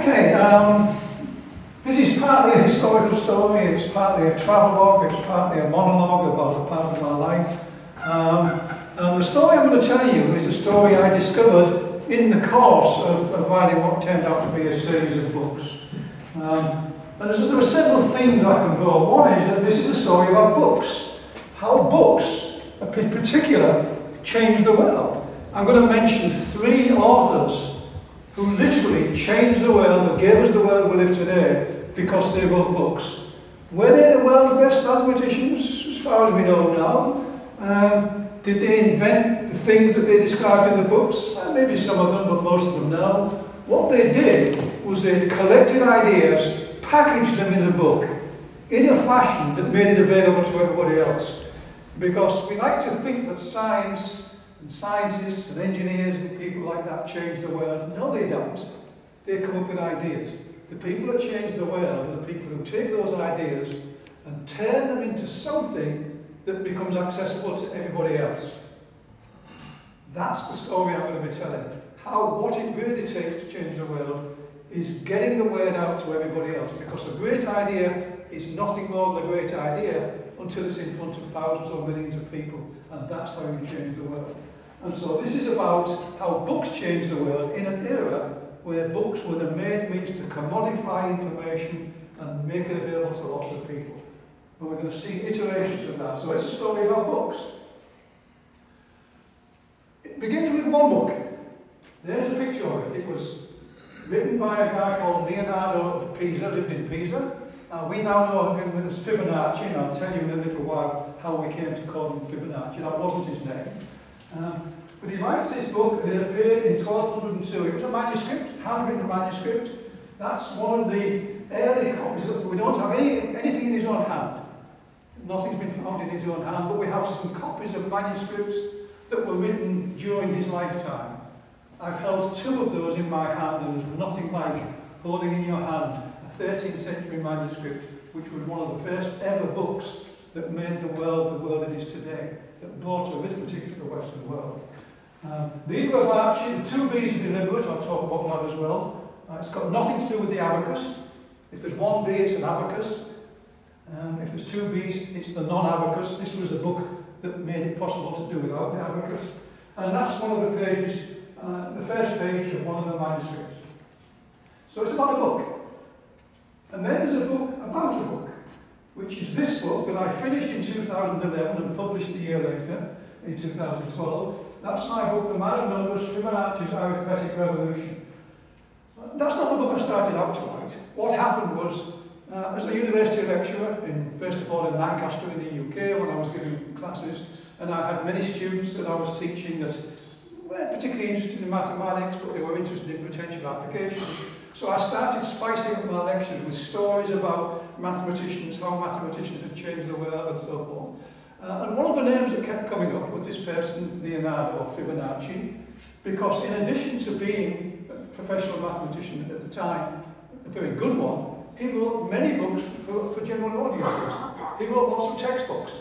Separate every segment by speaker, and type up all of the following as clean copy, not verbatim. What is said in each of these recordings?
Speaker 1: Okay, this is partly a historical story, it's partly a travelogue, it's partly a monologue about a part of my life. And the story I'm going to tell you is a story I discovered in the course of writing what turned out to be a series of books. And there are several themes I can draw. One is that this is a story about books. How books, in particular, change the world. I'm going to mention 3 authors who literally changed the world and gave us the world we live today because they wrote books. Were they the world's best mathematicians, as far as we know now? Did they invent the things that they described in the books? Maybe some of them, but most of them no. What they did was they collected ideas, packaged them in a book, in a fashion that made it available to everybody else. Because we like to think that science and scientists and engineers and people like that change the world. No, they don't. They come up with ideas. The people that change the world are the people who take those ideas and turn them into something that becomes accessible to everybody else. That's the story I'm going to be telling. What it really takes to change the world is getting the word out to everybody else, because a great idea is nothing more than a great idea until it's in front of thousands or millions of people, and that's how you change the world. And so this is about how books change the world in an era where books were the main means to commodify information and make it available to lots of people. And we're going to see iterations of that. So it's a story about books. It begins with one book. There's a picture of it. It was written by a guy called Leonardo of Pisa, lived in Pisa. We now know him as Fibonacci, and I'll tell you in a little while how we came to call him Fibonacci. That wasn't his name. But he writes this book, and it appeared in 1202. It was a manuscript, handwritten manuscript. That's one of the early copies. We don't have anything in his own hand. Nothing's been found in his own hand, but we have some copies of manuscripts that were written during his lifetime. I've held 2 of those in my hand, and there's nothing like holding in your hand a 13th century manuscript, which was one of the first ever books that made the world it is today, that brought arithmetic to the Western world. Liber Abbaci, the 2 B's are deliberate, I'll talk about that as well. It's got nothing to do with the abacus. If there's 1 B, it's an abacus. If there's 2 B's, it's the non-abacus. This was a book that made it possible to do without the abacus. And that's one of the pages, the first page of one of the manuscripts. So it's about a book. And then there's a book about a book, which is this book that I finished in 2011 and published a year later, in 2012. That's my book, The Man of Numbers, Fibonacci's Arithmetic Revolution. That's not the book I started out to write. What happened was, as a university lecturer, first of all in Lancaster in the UK, when I was giving classes, and I had many students that I was teaching that weren't particularly interested in mathematics, but they were interested in potential applications. So I started spicing up my lectures with stories about mathematicians, how mathematicians had changed the world, and so forth. And one of the names that kept coming up was this person, Leonardo of Fibonacci, because in addition to being a professional mathematician at the time, a very good one, he wrote many books for general audiences. He wrote lots of textbooks.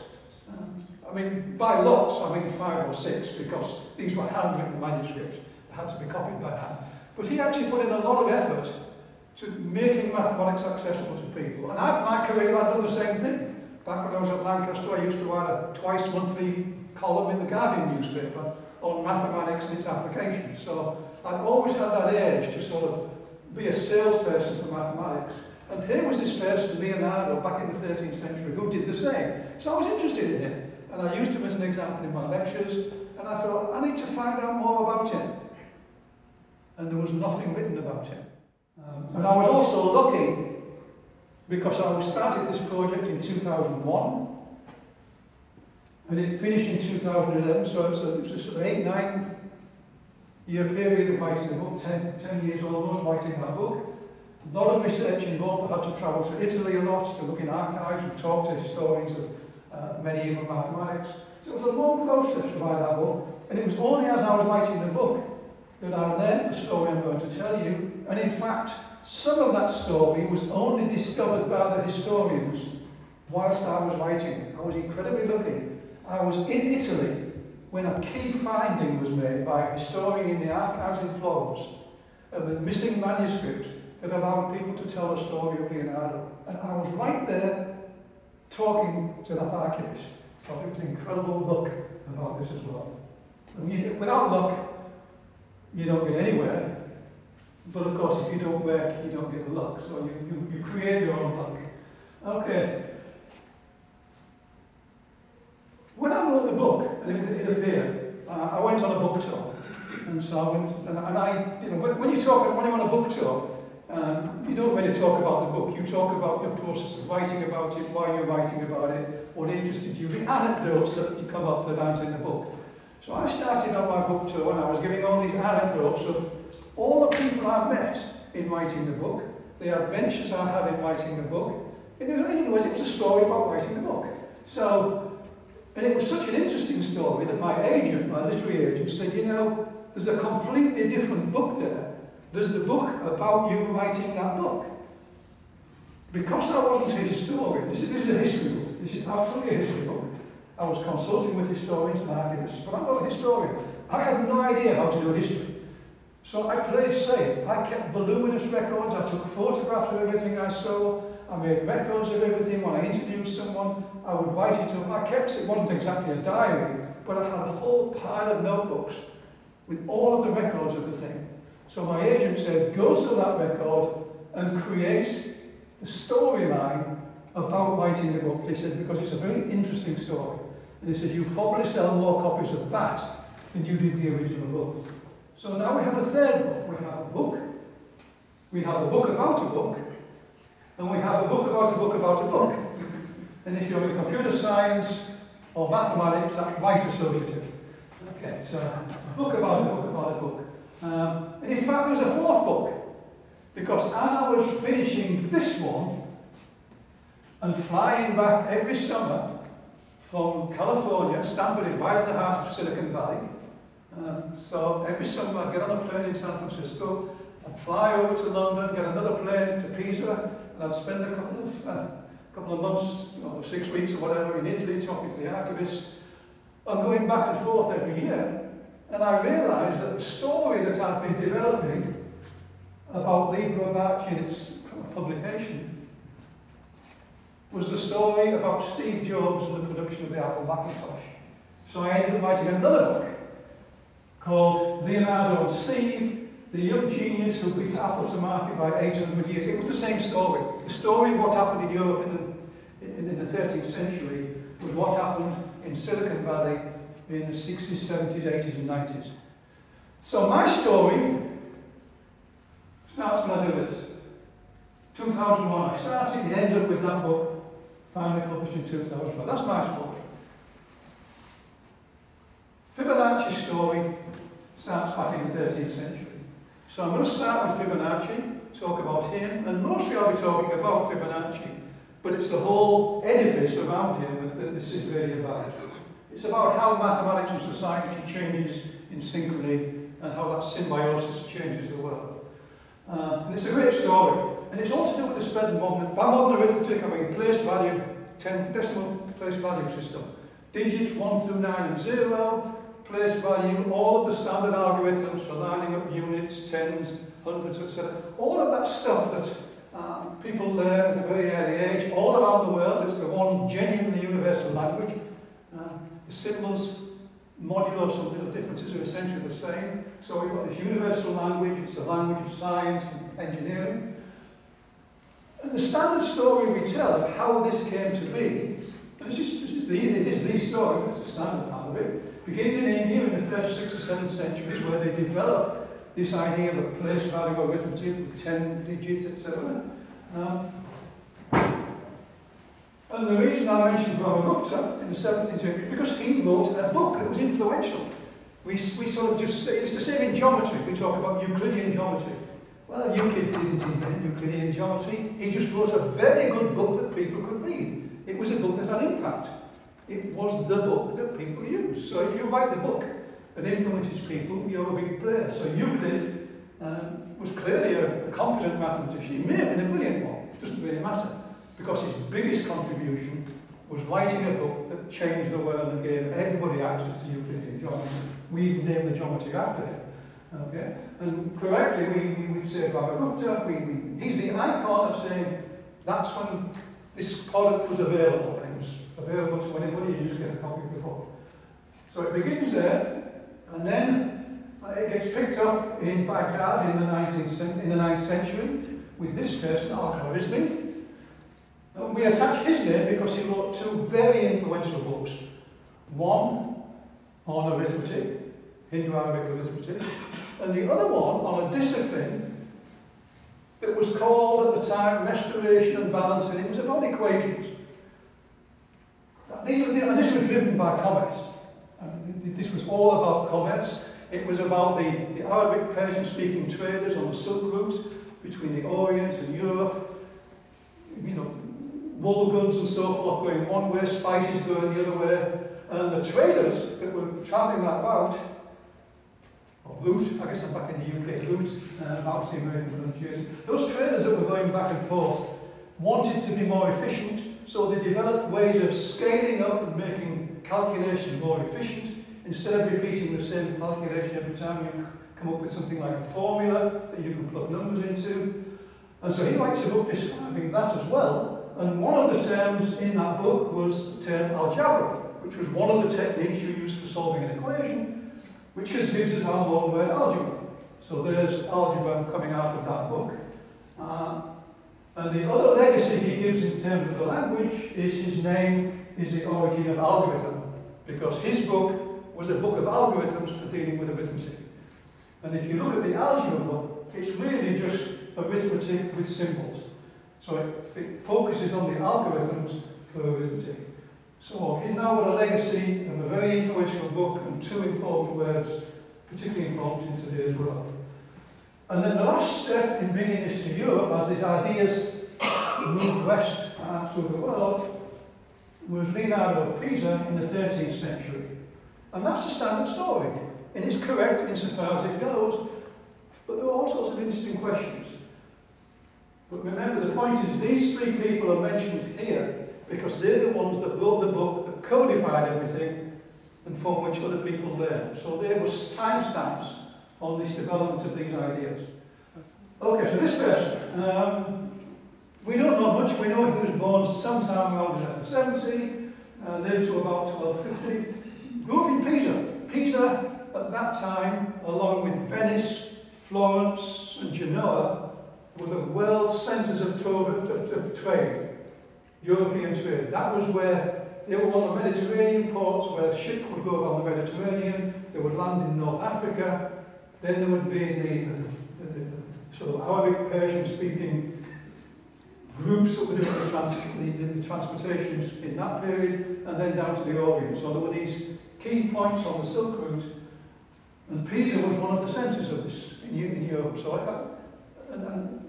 Speaker 1: I mean, by lots, I mean 5 or 6, because these were handwritten manuscripts that had to be copied by hand. But he actually put in a lot of effort to making mathematics accessible to people. And in my career, I'd done the same thing. Back when I was at Lancaster, I used to write a twice-monthly column in the Guardian newspaper on mathematics and its applications. So I'd always had that urge to sort of be a salesperson for mathematics. And here was this person, Leonardo, back in the 13th century, who did the same. So I was interested in him. And I used him as an example in my lectures. And I thought, I need to find out more about him. And there was nothing written about him. And I was also lucky, because I started this project in 2001, and it finished in 2011, so it's a sort of 8-9 year period of writing a book, 10 years almost writing that book. A lot of research involved. I had to travel to Italy a lot to look in archives and talk to historians of medieval mathematics. So it was a long process to write that book, and it was only as I was writing the book that I learned the story I'm going to tell you, and in fact, some of that story was only discovered by the historians whilst I was writing it. I was incredibly lucky. I was in Italy when a key finding was made by a historian in the archives in Florence of a missing manuscript that allowed people to tell the story of Leonardo. And I was right there talking to that archivist. So it was an incredible look about this as well. Without luck, you don't get anywhere. But of course, if you don't work, you don't get the luck. So you create your own luck. Okay. When I wrote the book, and it appeared, I went on a book tour. And so I went, when you're on a book tour, you don't really talk about the book. You talk about your process of writing about it, why you're writing about it, what interested you, the anecdotes that you come up that aren't in the book. So I started on my book tour and I was giving all these anecdotes of all the people I met in writing the book, the adventures I had in writing the book. In other words, it was a story about writing the book. So, and it was such an interesting story that my agent, my literary agent, said, you know, there's a completely different book there. There's the book about you writing that book. Because I wasn't a historian, this is a history book. This is absolutely a history book. I was consulting with historians and archivists, but I'm not a historian. I have no idea how to do history. So I played safe. I kept voluminous records. I took photographs of everything I saw. I made records of everything. When I interviewed someone, I would write it up. I kept it wasn't exactly a diary, but I had a whole pile of notebooks with all of the records of the thing. So my agent said, go to that record and create the storyline about writing the book. They said, because it's a very interesting story. And they said, you probably sell more copies of that than you did the original book. So now we have a third book. We have a book. We have a book about a book. And we have a book about a book about a book. And if you're in computer science or mathematics, that's right associative. Okay, so a book about a book about a book. And in fact, there's a fourth book. Because as I was finishing this one and flying back every summer from California, Stanford is right in the heart of Silicon Valley. So every summer I'd get on a plane in San Francisco, I'd fly over to London, get another plane to Pisa, and I'd spend a couple of months, 6 weeks or whatever, in Italy talking to the archivists, and going back and forth every year. And I realised that the story that I'd been developing about Liber Abbaci and its publication was the story about Steve Jobs and the production of the Apple Macintosh. So I ended up writing another book called Leonardo of Steve, the young genius who beat Apple to market by 800 years. It was the same story. The story of what happened in Europe in the 13th century was what happened in Silicon Valley in the 60s, 70s, 80s and 90s. So my story starts when I do this. 2001 I started, it ended up with that book, finally published in 2005. That's my story. Fibonacci's story starts back in the 13th century. So I'm going to start with Fibonacci, talk about him, and mostly I'll be talking about Fibonacci, but it's the whole edifice around him that this is really about. It's about how mathematics and society changes in synchrony and how that symbiosis changes the world. And it's a great story. And it's all to do with the spread of modern arithmetic. I mean, place value, decimal place value system. Digits 1 through 9 and 0, place value, all of the standard algorithms for lining up units, tens, hundreds, etc. All of that stuff that people learn at a very early age, all around the world. It's the one genuinely universal language. The symbols, modulo some little differences, are essentially the same. So we've got this universal language, it's the language of science and engineering. And the standard story we tell of how this came to be, and it is the story, it's the standard part of it, begins in India in the first 6th or 7th centuries, where they develop this idea of a place value arithmetic with 10 digits, etc. And the reason I mentioned Brahmagupta in the 17th century is because he wrote a book that was influential. We sort of just say, it's the same in geometry, we talk about Euclidean geometry. Well, Euclid didn't invent Euclidean geometry, he just wrote a very good book that people could read. It was a book that had impact. It was the book that people use. So if you write the book that influences people, you're a big player. So Euclid was clearly a competent mathematician. He may have been a brilliant one, it doesn't really matter, because his biggest contribution was writing a book that changed the world and gave everybody access to Euclidean geometry. We've named the geometry after him. Okay? And correctly, we would say Brahmagupta, he's the icon of saying that's when this product was available. It was available to anybody, you just get a copy of the book. So it begins there, and then it gets picked up in Baghdad in the 9th century with this person, Al-Khwarizmi. And we attach his name because he wrote two very influential books. One on arithmetic, Hindu-Arabic arithmetic, and the other one on a discipline that was called at the time restoration and balancing. It was about equations. And this was driven by commerce. This was all about commerce. It was about the Arabic, Persian-speaking traders on the Silk Route between the Orient and Europe. You know, wool goods and so forth going one way, spices going the other way. And the traders that were travelling that route, or route, I guess I'm back in the UK, route, about the American pronunciation. Those traders that were going back and forth wanted to be more efficient, so they developed ways of scaling up and making calculations more efficient. Instead of repeating the same calculation every time, you come up with something like a formula that you can plug numbers into. And so he writes a book describing that as well. And one of the terms in that book was the term algebra, which was one of the techniques you use for solving an equation, which gives us our modern word algebra. So there's algebra coming out of that book. And the other legacy he gives in terms of the language is his name is the origin of algorithm, because his book was a book of algorithms for dealing with arithmetic. And if you look at the algebra book, it's really just arithmetic with symbols. So it focuses on the algorithms for arithmetic. So he's now got a legacy of a very influential book and two important words, particularly important in today's world. And then the last step in bringing this to Europe, as these ideas moved west through the world, was Leonardo of Pisa in the 13th century. And that's a standard story. It is correct insofar as it goes, but there are all sorts of interesting questions. But remember, the point is these three people are mentioned here because they're the ones that wrote the book, that codified everything, and from which other people learned. So there was timestamps on this development of these ideas. Okay, so this person, we don't know much. We know he was born sometime around 1170, lived to about 1250. Grew up in Pisa. Pisa, at that time, along with Venice, Florence, and Genoa, were the world centres of trade, European trade. That was where they were on the Mediterranean ports, where ships would go around the Mediterranean. They would land in North Africa. Then there would be the sort of Arabic, Persian-speaking groups that were doing the transportations in that period, and then down to the Orient. So there were these key points on the Silk Route, and Pisa was one of the centres of this in Europe. So and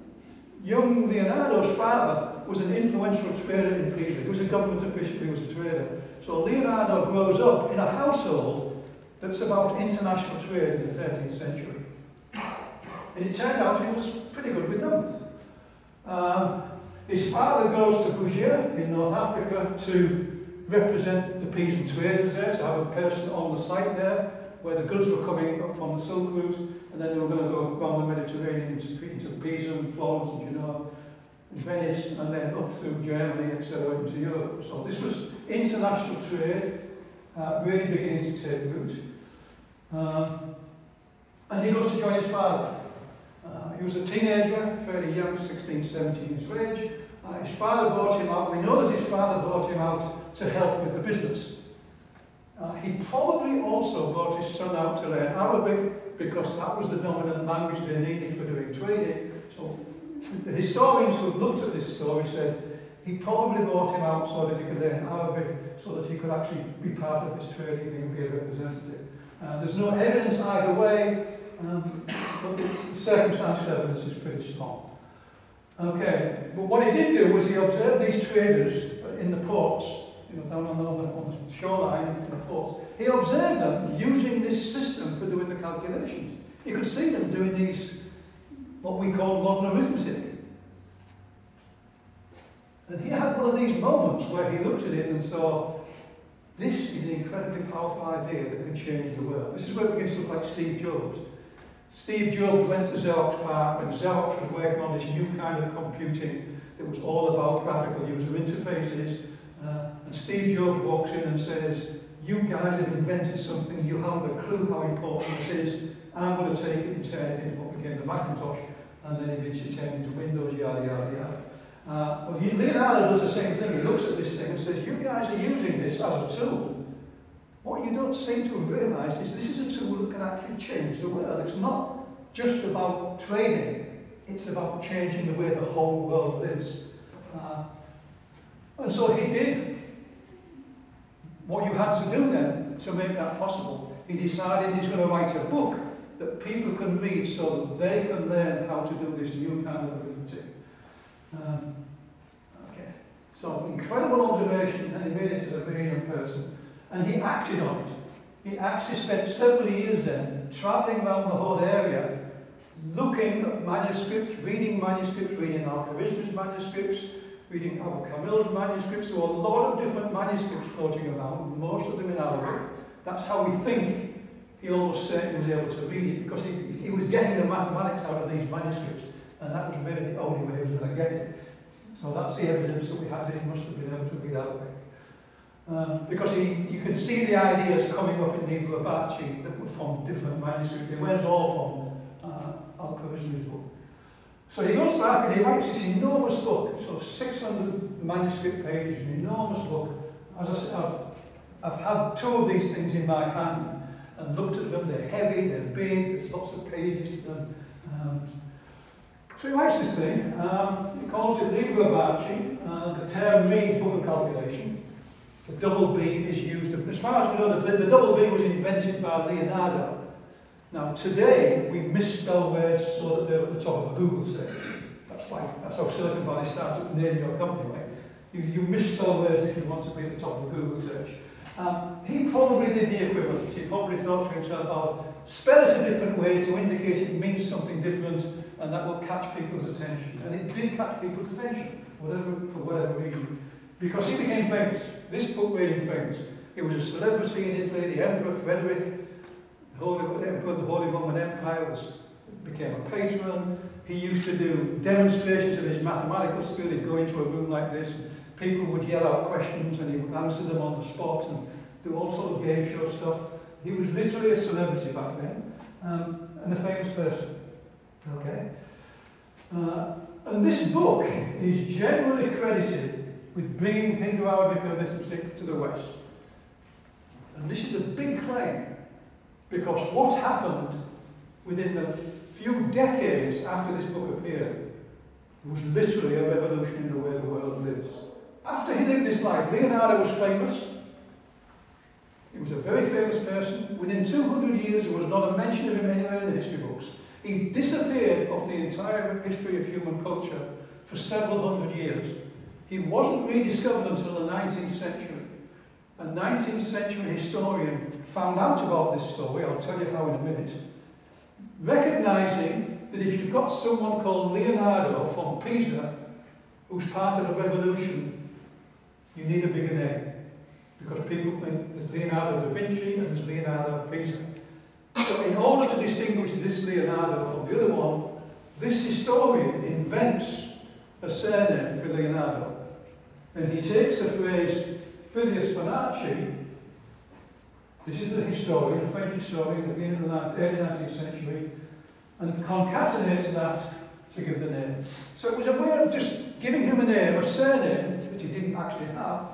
Speaker 1: young Leonardo's father was an influential trader in Pisa. He was a government official, he was a trader. So Leonardo grows up in a household that's about international trade in the 13th century. And it turned out he was pretty good with numbers. His father goes to Bougia in North Africa to represent the Pisan traders there, to have a person on the site there, where the goods were coming up from the Silk Route, and then they were going to go around the Mediterranean into Pisa and Florence and Genoa and Venice, and then up through Germany, etc., into Europe. So this was international trade, really beginning to take root. And he goes to join his father. He was a teenager, fairly young, 16, 17 years of age. His father brought him out. We know that his father brought him out to help with the business. He probably also brought his son out to learn Arabic because that was the dominant language they needed for doing trading. So the historians who looked at this story said he probably brought him out so that he could learn Arabic, so that he could actually be part of this trading thing and be a representative. There's no evidence either way, but the circumstantial evidence is pretty strong. Okay, but what he did do was he observed these traders in the ports, you know, down on the shoreline in the ports. He observed them using this system for doing the calculations. You could see them doing these, what we call modern arithmetic. And he had one of these moments where he looked at it and saw, this is an incredibly powerful idea that can change the world. This is where it begins to look like Steve Jobs. Steve Jobs went to Xerox PARC when Xerox was working on this new kind of computing that was all about graphical user interfaces. And Steve Jobs walks in and says, "You guys have invented something, you haven't a clue how important it is. I'm going to take it and turn it into what became the Macintosh, and then eventually turn it into Windows, yada, yada, yada." Well, Leonardo does the same thing. He looks at this thing and says, "You guys are using this as a tool. What you don't seem to have realised is this is a tool that can actually change the world. It's not just about trading, it's about changing the way the whole world lives." And so he did what you had to do then to make that possible. He decided he's going to write a book that people can read so that they can learn how to do this new kind of arithmetic. Okay, so incredible observation, and he made it as a very young person. And he acted on it. He actually spent several years then travelling around the whole area, looking at manuscripts, reading Al-Khwarizmi's manuscripts, reading Abu Kamil's manuscripts. There were a lot of different manuscripts floating around, most of them in Arabic. That's how we think he almost certainly was able to read it, because he was getting the mathematics out of these manuscripts, and that was really the only way he was going to get it. So that's the evidence that we had that he must have been able to read that way. Because you can see the ideas coming up in Liber Abbaci that were from different manuscripts. They weren't all from Al-Khwarizmi's book. So he goes back and he writes this enormous book, so 600 manuscript pages, an enormous book. As I said, I've had two of these things in my hand and looked at them. They're heavy, they're big, there's lots of pages to them. So he writes this thing, he calls it Liber Abbaci. The term means book of calculation. The double B is used, as far as we know, the double B was invented by Leonardo. Now today, we misspell words so that they're at the top of a Google search. That's how Silicon Valley started naming your company, right? You misspell words if you want to be at the top of a Google search. He probably did the equivalent. He probably thought to himself, I'll spell it a different way to indicate it means something different, and that will catch people's attention. And it did catch people's attention, for whatever reason. Because he became famous. This book made him famous. He was a celebrity in Italy. The Emperor Frederick, the Emperor of the Holy Roman Empire, became a patron. He used to do demonstrations of his mathematical skill. He'd go into a room like this, and people would yell out questions, and he would answer them on the spot and do all sorts of game show stuff. He was literally a celebrity back then, and a famous person. Okay. And this book is generally credited with bringing Hindu-Arabic arithmetic to the West. And this is a big claim, because what happened within a few decades after this book appeared was literally a revolution in the way the world lives. After he lived this life, Leonardo was famous. He was a very famous person. Within 200 years, there was not a mention of him anywhere in the history books. He disappeared off the entire history of human culture for several hundred years. He wasn't rediscovered until the 19th century. A 19th century historian found out about this story, I'll tell you how in a minute, recognizing that if you've got someone called Leonardo from Pisa, who's part of the revolution, you need a bigger name. Because people think there's Leonardo da Vinci and there's Leonardo of Pisa. So in order to distinguish this Leonardo from the other one, this historian invents a surname for Leonardo. And he takes the phrase Fibonacci. This is a historian, a French historian at the end of the early 19th century, and concatenates that to give the name. So it was a way of just giving him a name, a surname, that he didn't actually have,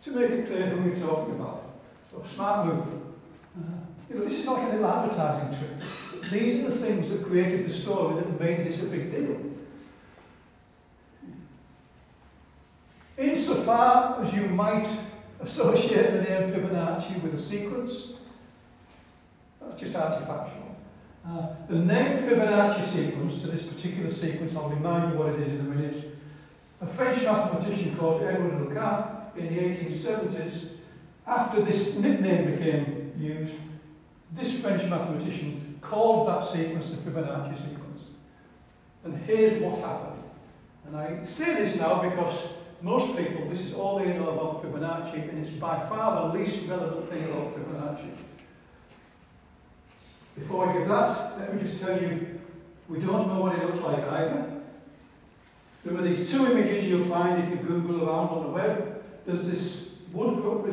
Speaker 1: to make it clear who we're talking about. So smart move. This is like a little advertising trick. These are the things that created the story that made this a big deal. Insofar as you might associate the name Fibonacci with a sequence, that's just artifactual. The name Fibonacci sequence to this particular sequence, I'll remind you what it is in a minute. A French mathematician called Edward Luca in the 1870s, after this nickname became used, this French mathematician called that sequence the Fibonacci sequence. And here's what happened. And I say this now because most people, this is all they know about Fibonacci, and it's by far the least relevant thing about Fibonacci. Before I give that, let me just tell you, we don't know what it looks like either. There are these two images you'll find if you Google around on the web. There's this woodcut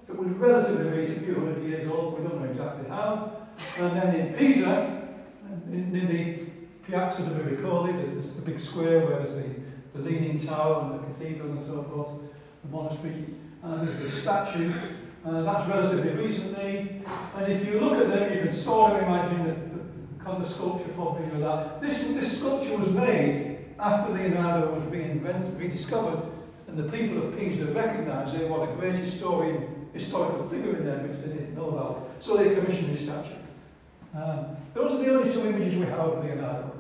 Speaker 1: that was relatively recent, a few hundred years old, we don't know exactly how. And then in Pisa, in the Piazza de Miracoli, there's the big square where there's the Leaning Tower and the cathedral and so forth, the monastery. And there's the statue, that's relatively recently. And if you look at them, you can sort of imagine the kind of sculpture probably with that. This sculpture was made after Leonardo was rediscovered, and the people of Pisa recognised him what a great historical figure in there, which they didn't know about. So they commissioned this statue. Those are the only two images we have of Leonardo.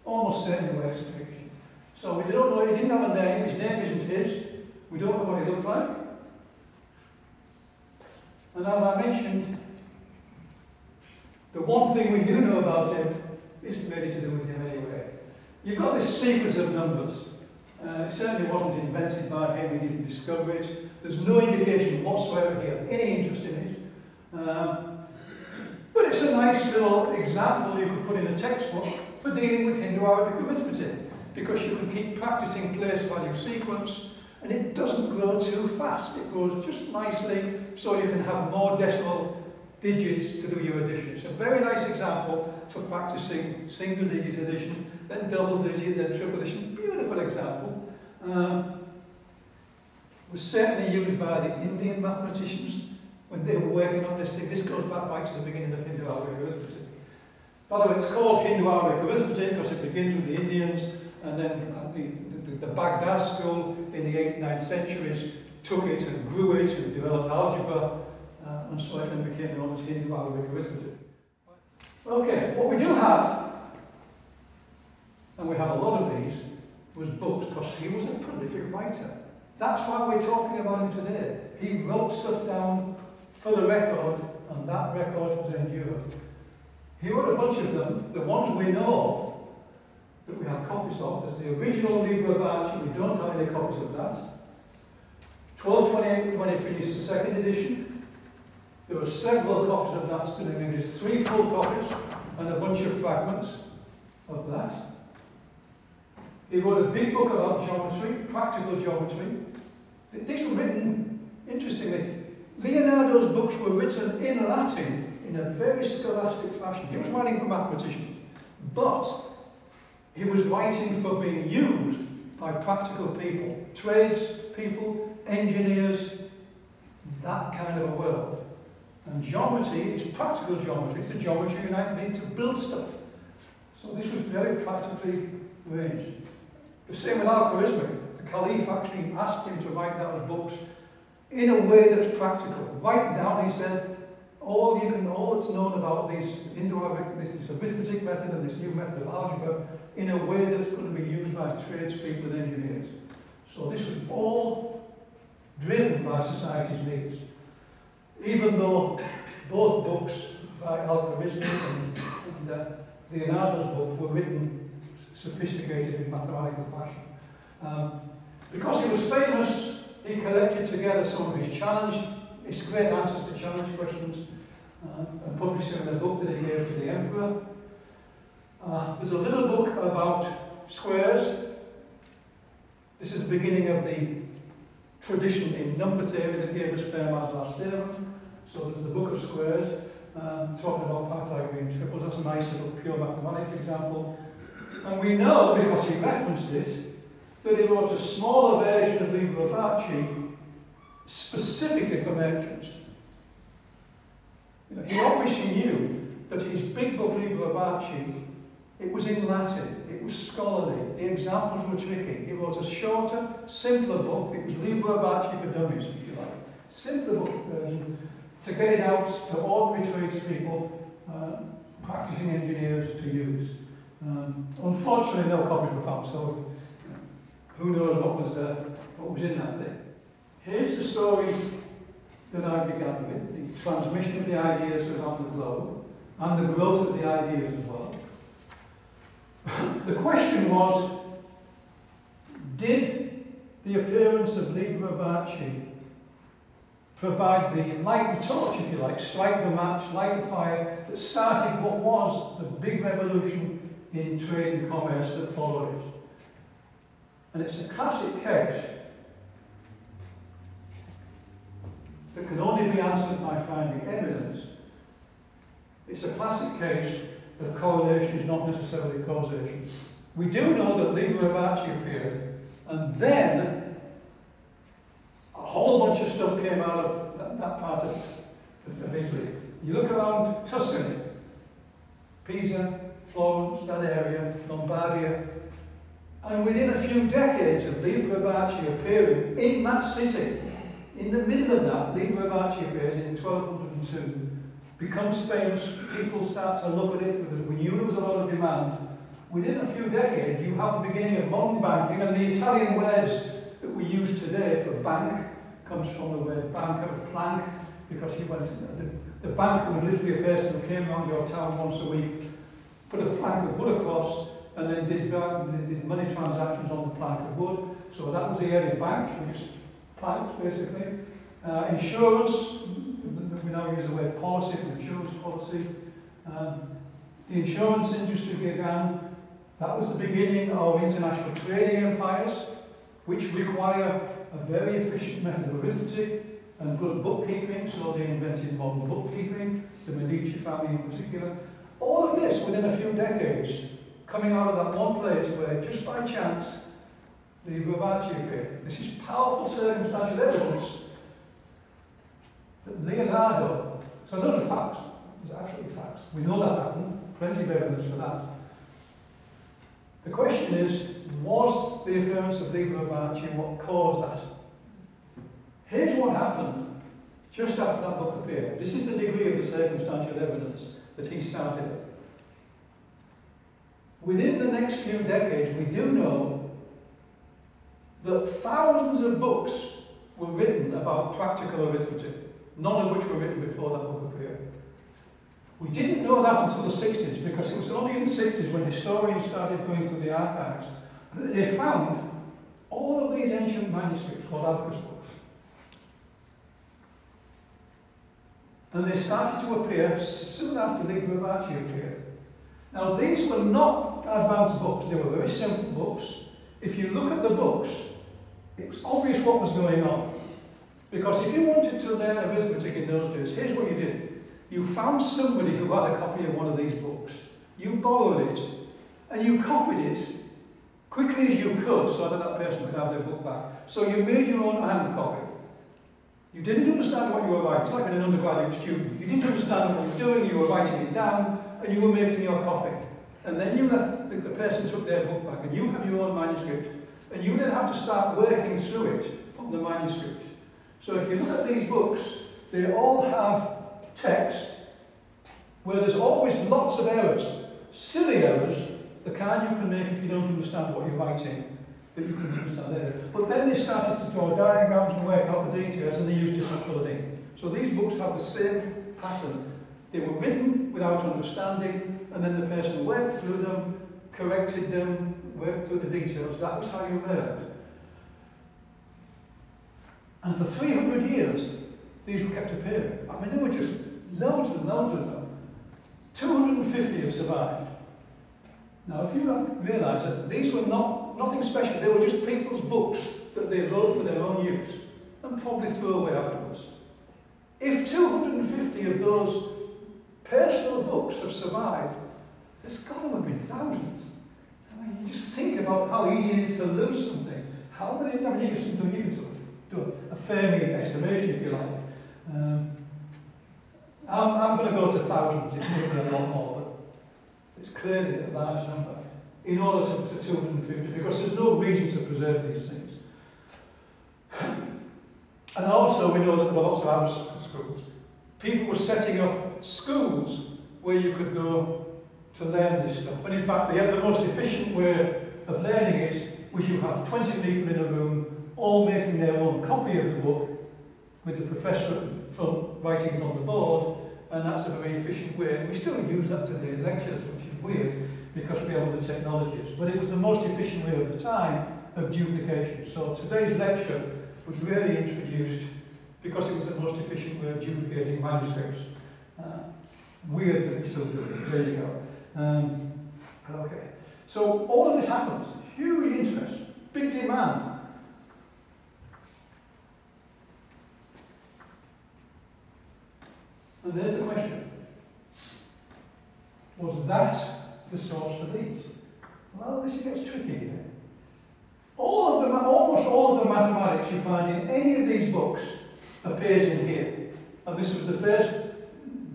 Speaker 1: Almost certainly works of fiction. So we don't know, he didn't have a name, his name isn't his. We don't know what he looked like. And as I mentioned, the one thing we do know about him is really to do with him anyway. You've got this sequence of numbers. It certainly wasn't invented by him, he didn't discover it. There's no indication whatsoever here, any interest in it. But it's a nice little example you could put in a textbook for dealing with Hindu-Arabic arithmetic, because you can keep practicing place value sequence, and it doesn't grow too fast. It grows just nicely, so you can have more decimal digits to do your addition. It's a very nice example for practicing single-digit addition, then double-digit, then triple addition. Beautiful example. Was certainly used by the Indian mathematicians when they were working on this thing. This goes back right to the beginning of Hindu-Arabic arithmetic. By the way, it's called Hindu-Arabic arithmetic because it begins with the Indians, and then the Baghdad school in the 8th, 9th centuries took it and grew it and developed algebra, and so it then became known as Hindu-Arabic arithmetic. Okay, what we do have, and we have a lot of these, was books, because he was a prolific writer. That's why we're talking about him today. He wrote stuff down for the record, and that record has endured. He wrote a bunch of them. The ones we know of, that we have copies of, there's the original Liber Abbaci, we don't have any copies of that. 1228 when he finished the second edition. There were several copies of that still in English, 3 full copies, and a bunch of fragments of that. He wrote a big book about geometry, practical geometry. These were written, interestingly, Leonardo's books were written in Latin in a very scholastic fashion. He was writing for mathematicians, but he was writing for being used by practical people, trades people, engineers, that kind of a world. And geometry is practical geometry. It's the geometry you need to build stuff. So this was very practically arranged. The same with algorithmic. The Caliph actually asked him to write down his books in a way that's practical. Write down, he said, all that's known about these Indo-Arabic, this arithmetic method and this new method of algebra in a way that's going to be used by tradespeople and engineers. So this was all driven by society's needs. Even though both books by Al-Khwarizmi and Leonardo's book were written sophisticated in mathematical fashion. Because he was famous, he collected together some of his great answers to challenge questions, and published them in a book that he gave to the emperor. There's a little book about squares. This is the beginning of the tradition in number theory that gave us Fermat's last theorem. So there's the book of squares, talking about Pythagorean triples. That's a nice little pure mathematics example. And we know, because he referenced it, that he wrote a smaller version of Liber Abbaci specifically for merchants. He obviously knew that his big book, Liber Abbaci, it was in Latin, it was scholarly, the examples were tricky. He wrote a shorter, simpler book. It was Liber Abbaci for dummies, if you like. Simpler book version to get it out to ordinary tradespeople, practicing engineers to use. Unfortunately, no copies were found, so who knows what was in that thing. Here's the story that I began with, the transmission of the ideas around the globe, and the growth of the ideas as well. The question was, did the appearance of Liber Abbaci provide the light the torch, if you like, strike the match, light the fire that started what was the big revolution in trade and commerce that followed it. And it's a classic case that can only be answered by finding evidence. It's a classic case of correlation is not necessarily causation. We do know that Liber Abbaci appeared, and then a whole bunch of stuff came out of that part of Italy. You look around Tuscany, Pisa, Florence, that area, Lombardia, and within a few decades of Liber Abbaci appearing in that city, in the middle of that, Liber Abbaci appears in 1202, becomes famous, people start to look at it because we knew there was a lot of demand. Within a few decades, you have the beginning of modern banking, and the Italian words that we use today for bank comes from the word banker, plank, because he went, the banker was literally a person who came around your town once a week, put a plank of wood across, and then did money transactions on the plank of wood. So that was the area of banks, we just planks basically. Insurance, we now use the word policy for insurance policy. The insurance industry began. That was the beginning of international trading empires, which require a very efficient method of arithmetic and good bookkeeping, so they invented modern bookkeeping, the Medici family in particular. All of this within a few decades, coming out of that one place where, just by chance, the Abbaci appeared. This is powerful circumstantial evidence that Leonardo, so those are facts, those are absolutely facts. We know that happened, plenty of evidence for that. The question is, was the appearance of Liber Abbaci what caused that? Here's what happened just after that book appeared. This is the degree of the circumstantial evidence that he started. Within the next few decades, we do know that thousands of books were written about practical arithmetic, none of which were written before that book appeared. We didn't know that until the 60s, because it was only in the 60s when historians started going through the archives that they found all of these ancient manuscripts called abacus books. And they started to appear soon after Liber Abbaci appeared. Now, these were not advanced books, they were very simple books. If you look at the books, it was obvious what was going on. Because if you wanted to learn arithmetic in those days, here's what you did. You found somebody who had a copy of one of these books. You borrowed it, and you copied it quickly as you could so that that person could have their book back. So you made your own hand copy. You didn't understand what you were writing. It's like an undergraduate student. You didn't understand what you were doing, you were writing it down, and you were making your copy. And then you left, the person took their book back, and you have your own manuscript, and you then have to start working through it from the manuscript. So if you look at these books, they all have text where there's always lots of errors, silly errors, the kind you can make if you don't understand what you're writing, that you can understand later. But then they started to draw diagrams and work out the details, and they used different coloured ink. So these books have the same pattern. They were written without understanding, and then the person worked through them, corrected them, worked through the details. That was how you learned. And for 300 years, these were kept appearing. I mean, there were just loads and loads of them. 250 have survived. Now, if you realise that these were nothing special, they were just people's books that they wrote for their own use and probably threw away afterwards. If 250 of those personal books have survived, there's got to have been thousands. I mean, you just think about how easy it is to lose something. How many, I mean, you can do a Fermi estimation, if you like. I'm going to go to thousands, it may be a lot more, but it's clearly a large number, in order to 250, because there's no reason to preserve these things. And also we know that there were lots of abacus schools. People were setting up schools where you could go to learn this stuff. And in fact, they had the most efficient way of learning it, was you have 20 people in a room, all making their own copy of the book, with the professor at front writing it on the board, and that's a very efficient way. And we still use that today in lectures, which is weird, because we have other technologies. But it was the most efficient way of the time of duplication. So today's lecture was really introduced because it was the most efficient way of duplicating manuscripts. Weird, but still good. There you go. Okay. So all of this happens. Huge interest, big demand. And there's the question. Was that the source for these? Well, this gets tricky here. Almost all of the mathematics you find in any of these books appears in here. And this was the first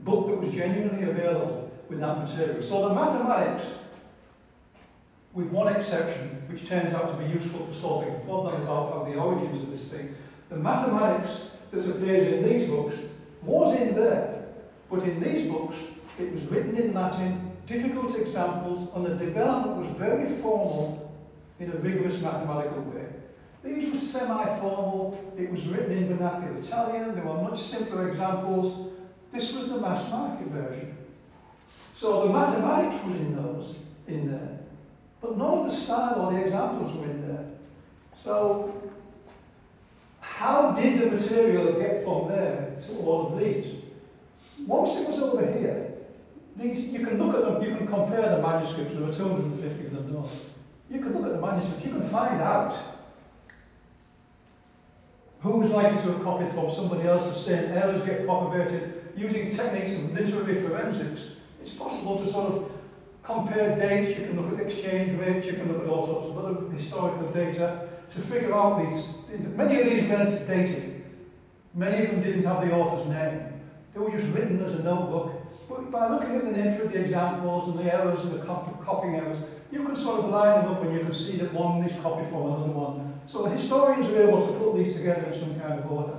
Speaker 1: book that was genuinely available with that material. So the mathematics, with one exception, which turns out to be useful for solving a problem about the origins of this thing, the mathematics that appears in these books was in there. But in these books, it was written in Latin, difficult examples, and the development was very formal in a rigorous mathematical way. These were semi-formal, it was written in vernacular Italian, there were much simpler examples. This was the mass market version. So the mathematics was in there, but none of the style or the examples were in there. So how did the material get from there to all of these? Once it was over here, you can look at them, you can compare the manuscripts, there are 250 of them, you can look at the manuscripts, you can find out who was likely to have copied from somebody else, the same errors get propagated. Using techniques of literary forensics, it's possible to sort of compare dates, you can look at exchange rates, you can look at all sorts of other historical data to figure out these. Many of these weren't dated. Many of them didn't have the author's name. They were just written as a notebook. But by looking at the nature of the examples and the errors and the copying errors, you can sort of line them up and you can see that one is copied from another one. So the historians are able to put these together in some kind of order.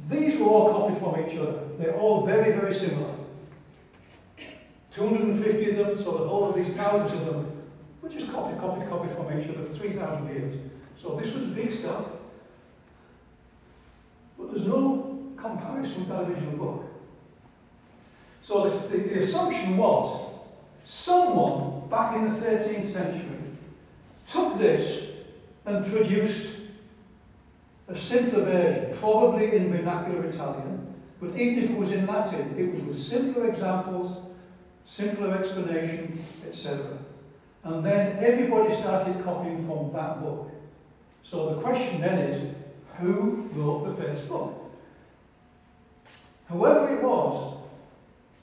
Speaker 1: These were all copied from each other. They're all very, very similar. 250 of them, so the whole of these thousands of them were just copied from each other for 3,000 years. So this was big stuff. But there's no comparison with that original book. So the assumption was someone back in the 13th century took this and produced a simpler version, probably in vernacular Italian, but even if it was in Latin, it was with simpler examples, simpler explanation, etc. And then everybody started copying from that book. So the question then is, who wrote the first book? Whoever it was,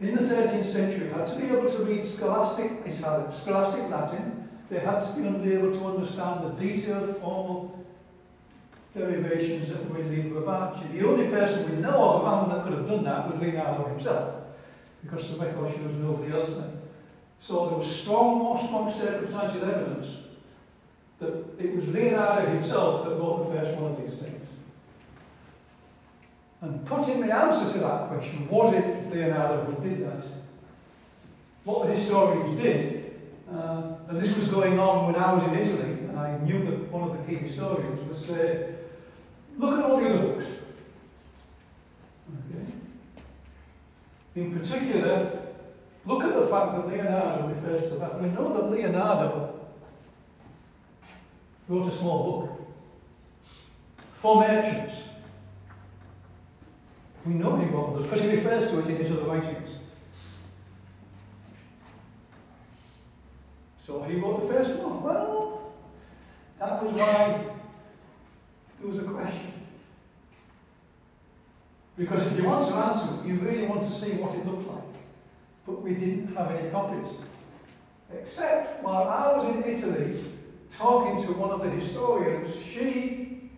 Speaker 1: in the 13th century, had to be able to read scholastic Italian, scholastic Latin. They had to be able to understand the detailed formal derivations that were in Liber Abbaci. The only person we know of around that could have done that was Leonardo himself, because the record shows nobody else then. So there was more strong circumstantial evidence that it was Leonardo himself that wrote the first one of these things. And putting the answer to that question, was it Leonardo who did that? What the historians did, and this was going on when I was in Italy, and I knew that one of the key historians would say, look at all the other books. Okay. In particular, look at the fact that Leonardo refers to that. We know that Leonardo wrote a small book for merchants. We know he wrote those because he refers to it in his other writings. So he wrote the first one. Well, that was why there was a question. Because if you want to answer it, you really want to see what it looked like. But we didn't have any copies. Except while I was in Italy talking to one of the historians, she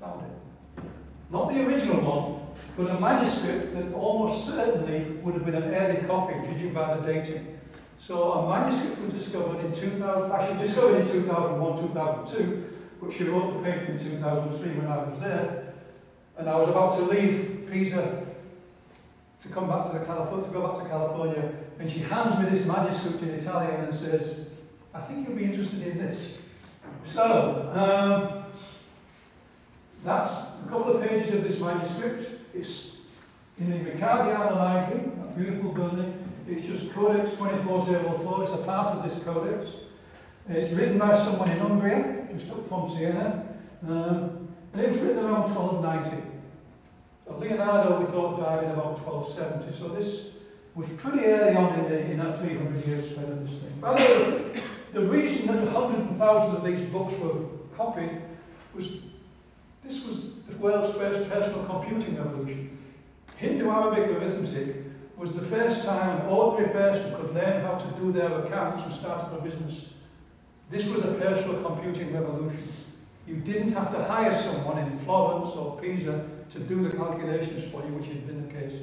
Speaker 1: found it. Not the original one, but a manuscript that almost certainly would have been an early copy, judging by the dating. So a manuscript was discovered in 2000, actually discovered in 2001, 2002, but she wrote the paper in 2003 when I was there. And I was about to leave Pisa to come back to go back to California, and she hands me this manuscript in Italian and says, I think you'll be interested in this. So, that's a couple of pages of this manuscript. It's in the Riccardiano Library, that beautiful building. It's just Codex 2404, it's a part of this codex. It's written by someone in Umbria, just up from Siena. And it was written around 1290. So Leonardo, we thought, died in about 1270. So this was pretty early on in that 300 years span of this thing. By the way, the reason that hundreds and thousands of these books were copied was this was the world's first personal computing revolution. Hindu-Arabic arithmetic was the first time an ordinary person could learn how to do their accounts and start up a business. This was a personal computing revolution. You didn't have to hire someone in Florence or Pisa to do the calculations for you, which had been the case.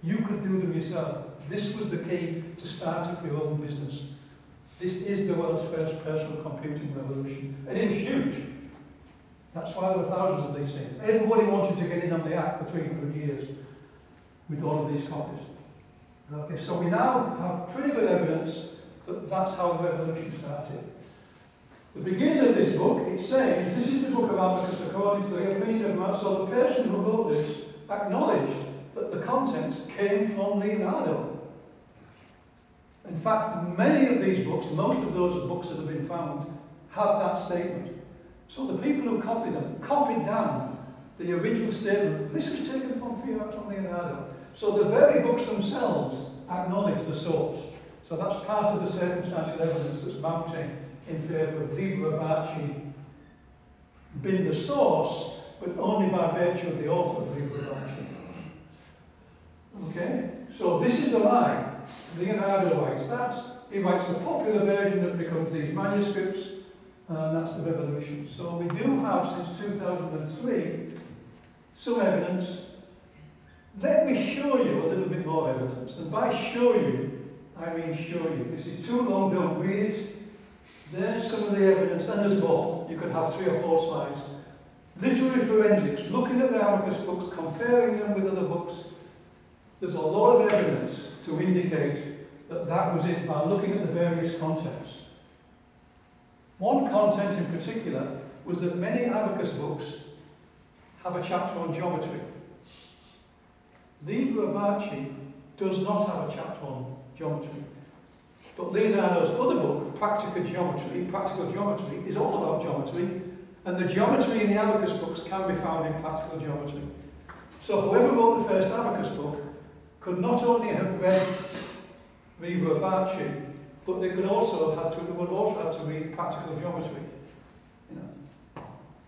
Speaker 1: You could do them yourself. This was the key to start up your own business. This is the world's first personal computing revolution. And it was huge. That's why there were thousands of these things. Everybody wanted to get in on the act for 300 years with all of these copies. Okay, so we now have pretty good evidence that that's how the revolution started. The beginning of this book, it says, this is the book of Abacus according to the opinion of man. So the person who wrote this acknowledged that the contents came from Leonardo. In fact, many of these books, most of those books that have been found, have that statement. So the people who copied them copied down the original statement. This was taken from Leonardo. So the very books themselves acknowledge the source. So that's part of the circumstantial evidence that's mounting in favour of Liber Abbaci being the source, but only by virtue of the author of Liber Abbaci. Okay? So this is a lie. Leonardo writes that. He writes the popular version that becomes these manuscripts, and that's the revolution. So we do have, since 2003, some evidence. Let me show you a little bit more evidence. And by show you, I mean show you. This is too long, don't read it. There's some of the evidence, and there's more. You could have 3 or 4 slides. Literary forensics, looking at the Abacus books, comparing them with other books. There's a lot of evidence to indicate that that was it by looking at the various contents. One content in particular was that many Abacus books have a chapter on geometry. Liber Abbaci does not have a chapter on geometry. But Leonardo's other book, Practical Geometry, is all about geometry, and the geometry in the Abacus books can be found in Practical Geometry. So whoever wrote the first Abacus book could not only have read Liber Abbaci, but they would also have to read Practical Geometry. You know.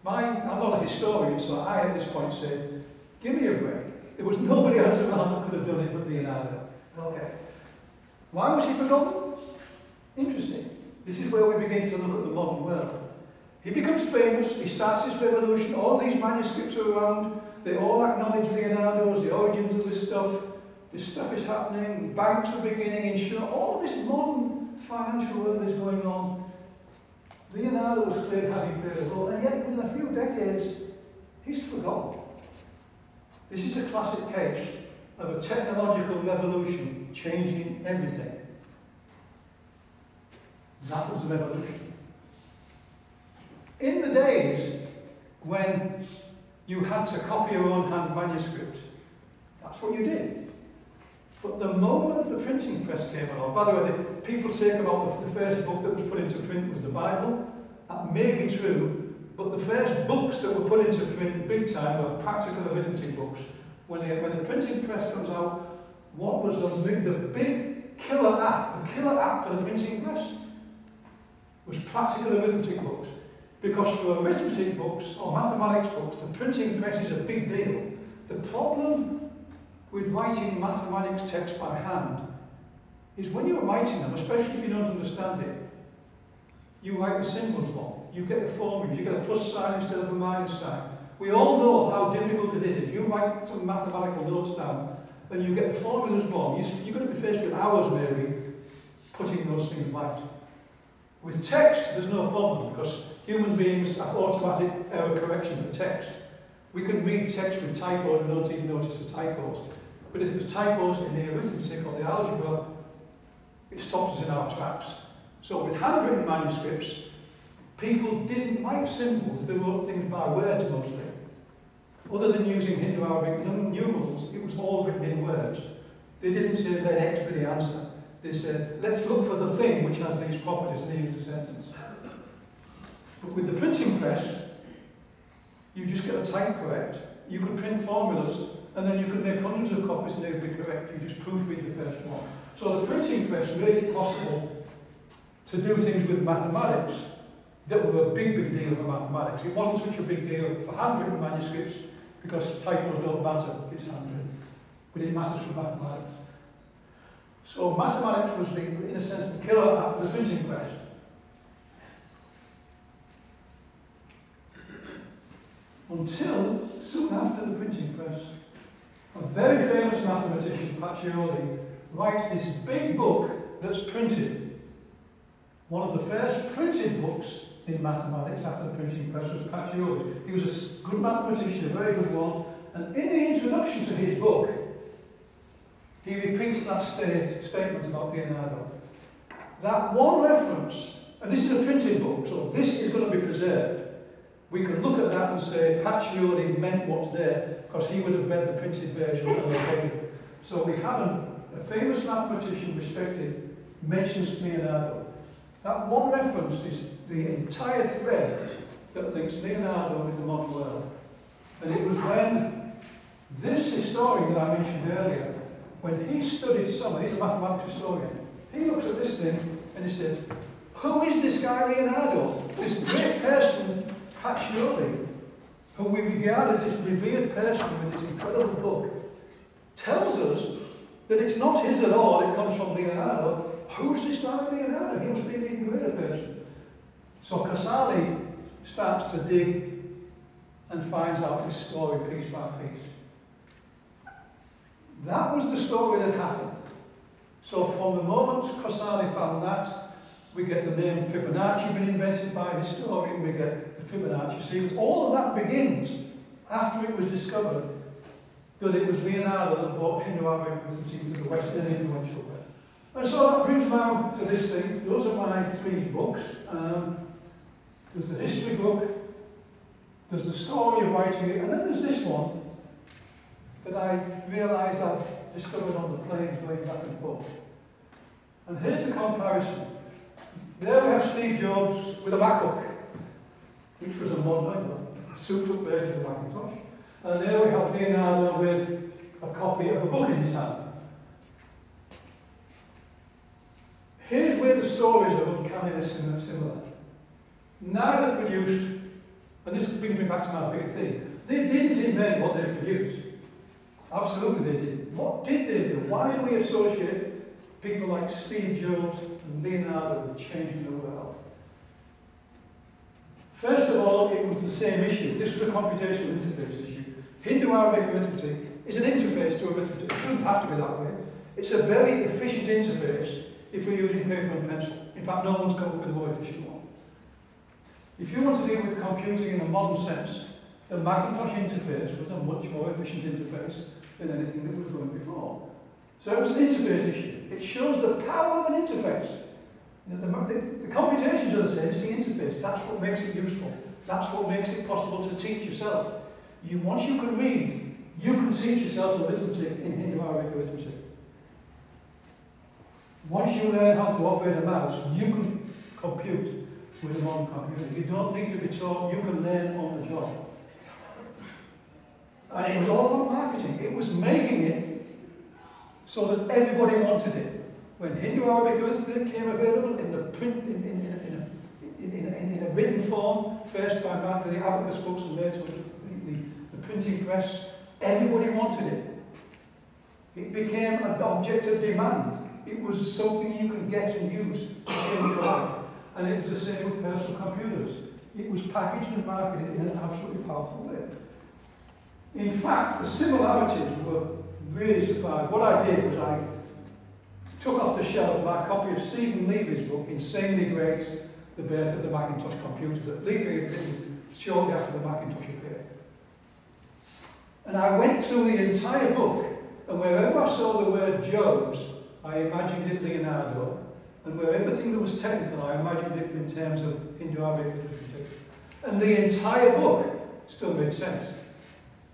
Speaker 1: I'm not a historian, so I at this point say, give me a break. There was nobody else around that could have done it but Leonardo. Okay. Why was he forgotten? Interesting. This is where we begin to look at the modern world. He becomes famous, he starts his revolution, all these manuscripts are around, they all acknowledge Leonardo as the origins of this stuff. This stuff is happening, banks are beginning, insurance, all this modern financial world is going on. Leonardo was clear having played a role, and yet within a few decades, he's forgotten. This is a classic case of a technological revolution changing everything. That was the revolution. In the days when you had to copy your own hand manuscript, that's what you did. But the moment the printing press came along, by the way, people say about the first book that was put into print was the Bible. That may be true, but the first books that were put into print big time were practical arithmetic books. When the printing press comes out, what was the big killer app? The killer app for the printing press was practical arithmetic books. Because for arithmetic books or mathematics books, the printing press is a big deal. The problem with writing mathematics text by hand is when you're writing them, especially if you don't understand it, you write the symbols wrong. You get the formulas, you get a plus sign instead of a minus sign. We all know how difficult it is. If you write some mathematical notes down and you get the formulas wrong, you're going to be faced with hours maybe putting those things right. With text, there's no problem because human beings have automatic error correction for text. We can read text with typos and don't even notice the typos. But if there's typos in the arithmetic or the algebra, it stops us in our tracks. So with handwritten manuscripts, people didn't write symbols, they wrote things by words mostly. Other than using Hindu-Arabic numerals, it was all written in words. They didn't say let X be the answer. They said, let's look for the thing which has these properties and use the sentence. But with the printing press, You just get the type correct. You could print formulas, and then you could make hundreds of copies and they'd be correct. You just proofread the first one. So the printing press made it possible to do things with mathematics that were a big deal for mathematics. It wasn't such a big deal for handwritten manuscripts because typos don't matter if it's handwritten, but it matters for mathematics. So mathematics was, in a sense, the killer app of the printing press. Until soon after the printing press, a very famous mathematician, Pacioli, writes this big book that's printed. One of the first printed books in mathematics after the printing press was Pacioli. He was a good mathematician, a very good one, and in the introduction to his book, he repeats that statement about Leonardo. That one reference, and this is a printed book, so this is going to be preserved. We can look at that and say Pacioli meant what's there, because he would have read the printed version and located it. So we have a famous mathematician, respected, mentions Leonardo. That one reference is the entire thread that links Leonardo with the modern world. And it was when this historian that I mentioned earlier, when he studied Summa, he's a mathematics historian, he looks at this thing and he says, who is this guy Leonardo? This great person, Pacioli, who we regard as this revered person with this incredible book, tells us that it's not his at all, it comes from Leonardo. Who's this guy Leonardo? He must be an even greater person. So Casali starts to dig and finds out this story piece by piece. That was the story that happened. So from the moment Casali found that, we get the name Fibonacci being invented by a historian, we get the Fibonacci series. All of that begins after it was discovered that it was Leonardo that brought Hindu-Arabic arithmetic to the West in an influential way. And so that brings now to this thing. Those are my three books. There's the history book, there's the story of writing it, and then there's this one that I realised I discovered on the planes going back and forth. And here's the comparison. There we have Steve Jobs with a MacBook, which was a modern, souped-up version of the Macintosh. And there we have Leonardo with a copy of a book in his hand. Here's where the stories of uncanniness are similar. Neither produced, and this brings me back to my big thing, they didn't invent what they produced. Absolutely they didn't. What did they do? Why do we associate people like Steve Jobs and Leonardo with changing the world? First of all, it was the same issue. This was a computational interface issue. Hindu-Arabic arithmetic is an interface to arithmetic. It doesn't have to be that way. It's a very efficient interface if we're using paper and pencil. In fact, no one's come up with a more efficient one. If you want to deal with computing in a modern sense, the Macintosh interface was a much more efficient interface than anything that was run before. So it was an interface issue. It shows the power of an interface. You know, the computations are the same, it's the interface. That's what makes it useful. That's what makes it possible to teach yourself. Once you can read, you can teach yourself arithmetic in Hindu-Arabic arithmetic. Once you learn how to operate a mouse, you can compute with a modern computer. You don't need to be taught, you can learn on the job. And it was all about marketing. It was making it so that everybody wanted it. When Hindu-Arabic arithmetic came available in the print, in a written form, first by the abacus books and later with the printing press, everybody wanted it. It became an object of demand. It was something you could get and use to change your life. And it was the same with personal computers. It was packaged and marketed in an absolutely powerful way. In fact, the similarities were really surprising. What I did was I took off the shelf my copy of Stephen Levy's book, Insanely Great, The Birth of the Macintosh Computer, that Levy had written shortly after the Macintosh appeared. And I went through the entire book, and wherever I saw the word Jobs, I imagined it Leonardo, and where everything that was technical, I imagined it in terms of Hindu-Arabic arithmetic. And the entire book still made sense.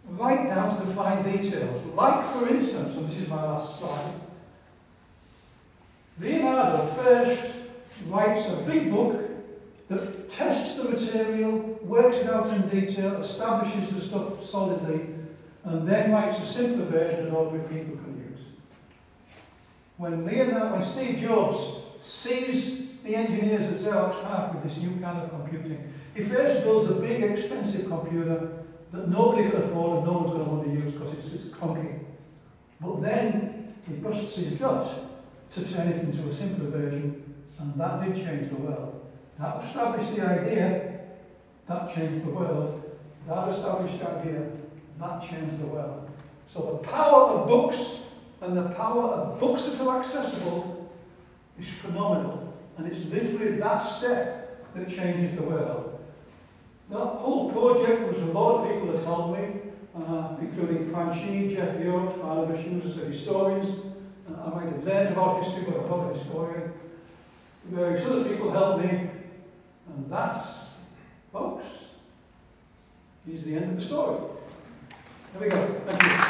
Speaker 1: Right down to the fine details. Like, for instance, and this is my last slide, Leonardo first writes a big book that tests the material, works it out in detail, establishes the stuff solidly, and then writes a simpler version that ordinary people can use. When Steve Jobs sees the engineers at Xerox PARC with this new kind of computing, he first builds a big, expensive computer that nobody can afford and no one's going to want to use because it's clunky. But then he busts his gut to turn it into a simpler version, and that did change the world. That established the idea, that changed the world. That established the idea, that changed the world. So the power of books and the power of books that are accessible is phenomenal. And it's literally that step that changes the world. That whole project was a lot of people that helped me, including Franchi, Jeff York, Liber Abbaci, as historians. I might have learned about history, but I'm not a historian. Various other people helped me. And that, folks, is the end of the story. There we go. Thank you.